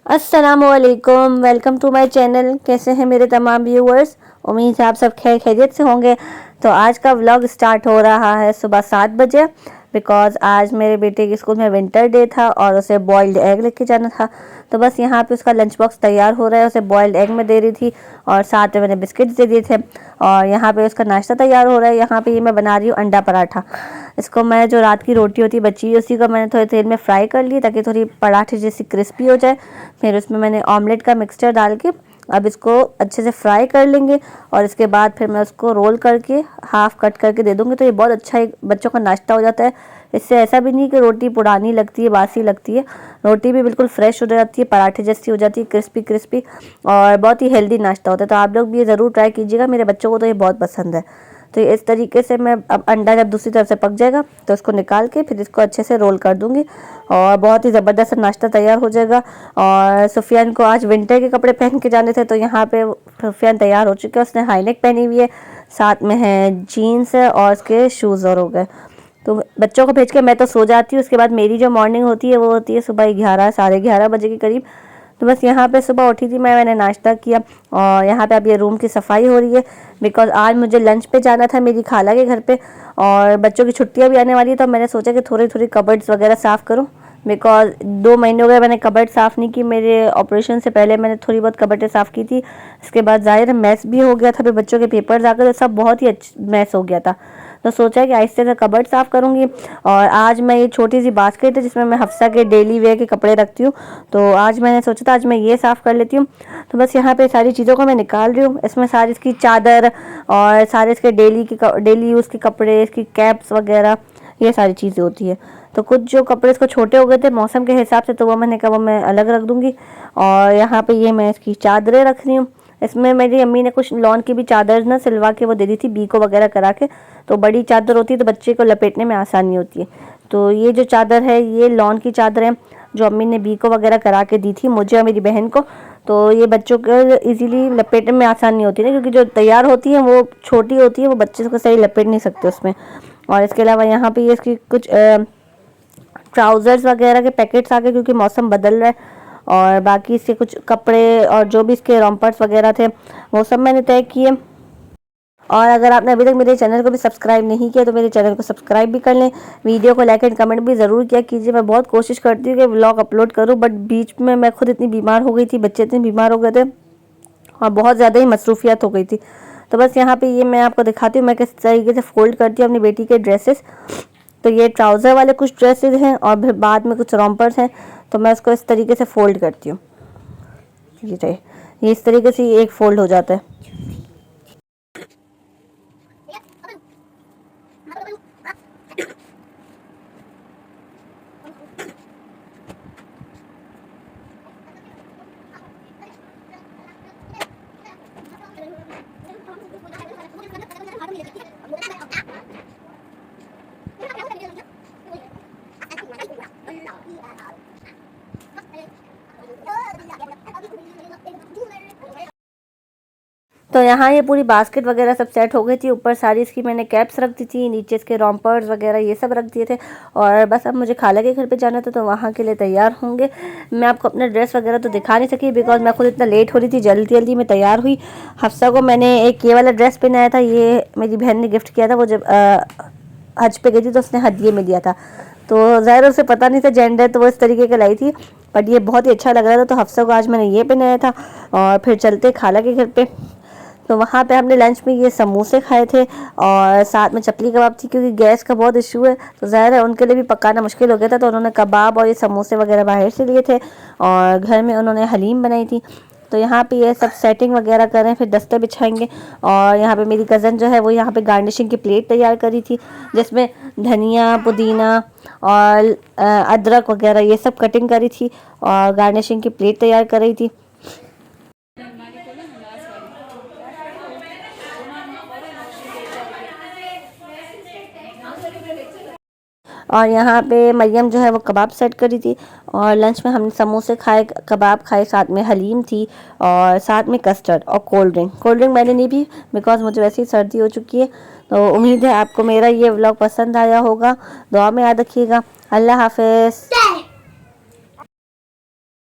अस्सलामुअलैकुम, welcome to my channel. कैसे हैं मेरे तमाम व्यूअर्स? उम्मीद है आप सब खैर खैरियत से होंगे। तो आज का व्लॉग स्टार्ट हो रहा है सुबह 7 बजे, बिकॉज़ आज मेरे बेटे के स्कूल में विंटर डे था और उसे बॉइल्ड एग लेके जाना था। तो बस यहाँ पे उसका लंच बॉक्स तैयार हो रहा है, उसे बॉइल्ड एग में दे रही थी और साथ में मैंने बिस्किट्स दे दिए थे। और यहाँ पे उसका नाश्ता तैयार हो रहा है। यहाँ पे ये मैं बना रही हूँ अंडा पराठा। इसको मैं जो रात की रोटी होती है बची उसी को मैंने थोड़े तेल में फ्राई कर ली ताकि थोड़ी पराठे जैसी क्रिस्पी हो जाए। फिर उसमें मैंने ऑमलेट का मिक्सचर डाल के अब इसको अच्छे से फ्राई कर लेंगे और इसके बाद फिर मैं उसको रोल करके हाफ कट करके दे दूँगी। तो ये बहुत अच्छा एक बच्चों का नाश्ता हो जाता है। इससे ऐसा भी नहीं कि रोटी पुरानी लगती है, बासी लगती है। रोटी भी बिल्कुल फ्रेश हो जाती है, पराठे जैसी हो जाती है, क्रिस्पी क्रिस्पी, और बहुत ही हेल्दी नाश्ता होता है। तो आप लोग भी ये ज़रूर ट्राई कीजिएगा, मेरे बच्चों को तो ये बहुत पसंद है। तो इस तरीके से मैं अब अंडा जब दूसरी तरफ से पक जाएगा तो उसको निकाल के फिर इसको अच्छे से रोल कर दूंगी और बहुत ही ज़बरदस्त नाश्ता तैयार हो जाएगा। और सुफियान को आज विंटर के कपड़े पहन के जाने थे, तो यहाँ पे सुफियान तैयार हो चुका है। उसने हाई नेक पहनी हुई है, साथ में है जीन्स है और उसके शूज़ और हो गए। तो बच्चों को भेज के मैं तो सो जाती हूँ। उसके बाद मेरी जो मॉर्निंग होती है वो होती है सुबह 11 साढ़े 11 बजे के करीब। तो बस यहाँ पे सुबह उठी थी मैंने नाश्ता किया और यहाँ पे अब ये रूम की सफाई हो रही है, बिकॉज़ आज मुझे लंच पे जाना था मेरी खाला के घर पे और बच्चों की छुट्टियाँ भी आने वाली है। तो मैंने सोचा कि थोड़ी थोड़ी कबर्ड्स वगैरह साफ़ करूँ, बिकॉज़ 2 महीने हो गए मैंने कबर्ड साफ़ नहीं की। मेरे ऑपरेशन से पहले मैंने थोड़ी बहुत कबर्डें साफ़ की थी। इसके बाद ज़ाहिर है मैस भी हो गया था, फिर बच्चों के पेपर्स आ गए तो सब बहुत ही मैस हो गया था। तो सोचा कि आहिस्ते से कबर्ड साफ़ करूँगी। और आज मैं ये छोटी सी बास्केट है जिसमें मैं हफ्सा के डेली वेयर के कपड़े रखती हूँ, तो आज मैंने सोचा था आज मैं ये साफ़ कर लेती हूँ। तो बस यहाँ पे सारी चीज़ों को मैं निकाल रही हूँ। इसमें सारी इसकी चादर और सारे इसके डेली यूज़ के कपड़े, इसकी कैप्स वगैरह, ये सारी चीज़ें होती है। तो कुछ जो कपड़े इसको छोटे हो गए थे मौसम के हिसाब से, तो वो मैंने कहा वो मैं अलग रख दूँगी। और यहाँ पे ये मैं इसकी चादरें रख रही हूँ। इसमें मेरी अम्मी ने कुछ लॉन की भी चादर ना सिलवा के वो दे दी थी, बीको वगैरह करा के। तो बड़ी चादर होती है तो बच्चे को लपेटने में आसानी होती है। तो ये जो चादर है ये लॉन की चादर है जो अम्मी ने बीको वगैरह करा के दी थी मुझे और मेरी बहन को। तो ये बच्चों को इजीली लपेटने में आसानी होती है ना, क्योंकि जो तैयार होती है वो छोटी होती है, वो बच्चे को सही लपेट नहीं सकते उसमें। और इसके अलावा यहाँ पे ये इसकी कुछ ट्राउज़र्स वगैरह के पैकेट्स आ गए क्योंकि मौसम बदल रहा है। और बाकी इसके कुछ कपड़े और जो भी इसके रॉम्पर्स वगैरह थे वो सब मैंने तय किए। और अगर आपने अभी तक मेरे चैनल को भी सब्सक्राइब नहीं किया तो मेरे चैनल को सब्सक्राइब भी कर लें। वीडियो को लाइक एंड कमेंट भी ज़रूर किया कीजिए। मैं बहुत कोशिश करती हूँ कि व्लॉग अपलोड करूँ, बट बीच में मैं खुद इतनी बीमार हो गई थी, बच्चे इतने बीमार हो गए थे और बहुत ज़्यादा ही मसरूफियत हो गई थी। तो बस यहाँ पे ये मैं आपको दिखाती हूँ मैं किस तरीके से फ़ोल्ड करती हूँ अपनी बेटी के ड्रेसेस। तो ये ट्राउज़र वाले कुछ ड्रेसेस हैं और फिर बाद में कुछ रॉम्पर्स हैं, तो मैं उसको इस तरीके से फ़ोल्ड करती हूँ। ये इस तरीके से एक फ़ोल्ड हो जाता है। तो यहाँ ये पूरी बास्केट वगैरह सब सेट हो गई थी। ऊपर सारी इसकी मैंने कैप्स रख दी थी, नीचे इसके रॉम्पर्स वगैरह ये सब रख दिए थे। और बस अब मुझे खाला के घर पे जाना था तो वहाँ के लिए तैयार होंगे। मैं आपको अपना ड्रेस वगैरह तो दिखा नहीं सकी बिकॉज मैं खुद इतना लेट हो रही थी, जल्दी जल्दी में तैयार हुई। हफ्सा को मैंने एक ये वाला ड्रेस पहनाया था, ये मेरी बहन ने गिफ्ट किया था। वो जब हज पे गई थी तो उसने हदिये में दिया था, तो ज़ाहिर उसे पता नहीं था जेंडर, तो वो इस तरीके का लाई थी। बट ये बहुत ही अच्छा लग रहा था, तो हफ्सा को आज मैंने ये पहनाया था। और फिर चलते खाला के घर पे। तो वहाँ पे हमने लंच में ये समोसे खाए थे और साथ में चपली कबाब थी, क्योंकि गैस का बहुत इशू है तो ज़ाहिर है उनके लिए भी पकाना मुश्किल हो गया था। तो उन्होंने कबाब और ये समोसे वगैरह बाहर से लिए थे और घर में उन्होंने हलीम बनाई थी। तो यहाँ पे ये सब सेटिंग वगैरह कर रहे हैं, फिर दस्ते बिछाएंगे। और यहाँ पे मेरी कज़न जो है वो यहाँ पे गार्निशिंग की प्लेट तैयार करी थी, जिसमें धनिया, पुदीना और अदरक वगैरह ये सब कटिंग करी थी और गार्निशिंग की प्लेट तैयार कर रही थी। और यहाँ पे मरियम जो है वो कबाब सेट करी थी। और लंच में हमने समोसे खाए, कबाब खाए, साथ में हलीम थी और साथ में कस्टर्ड और कोल्ड ड्रिंक मैंने नहीं पी बिकॉज मुझे वैसे ही सर्दी हो चुकी है। तो उम्मीद है आपको मेरा ये व्लॉग पसंद आया होगा। दुआ में याद रखिएगा। अल्लाह हाफिज़।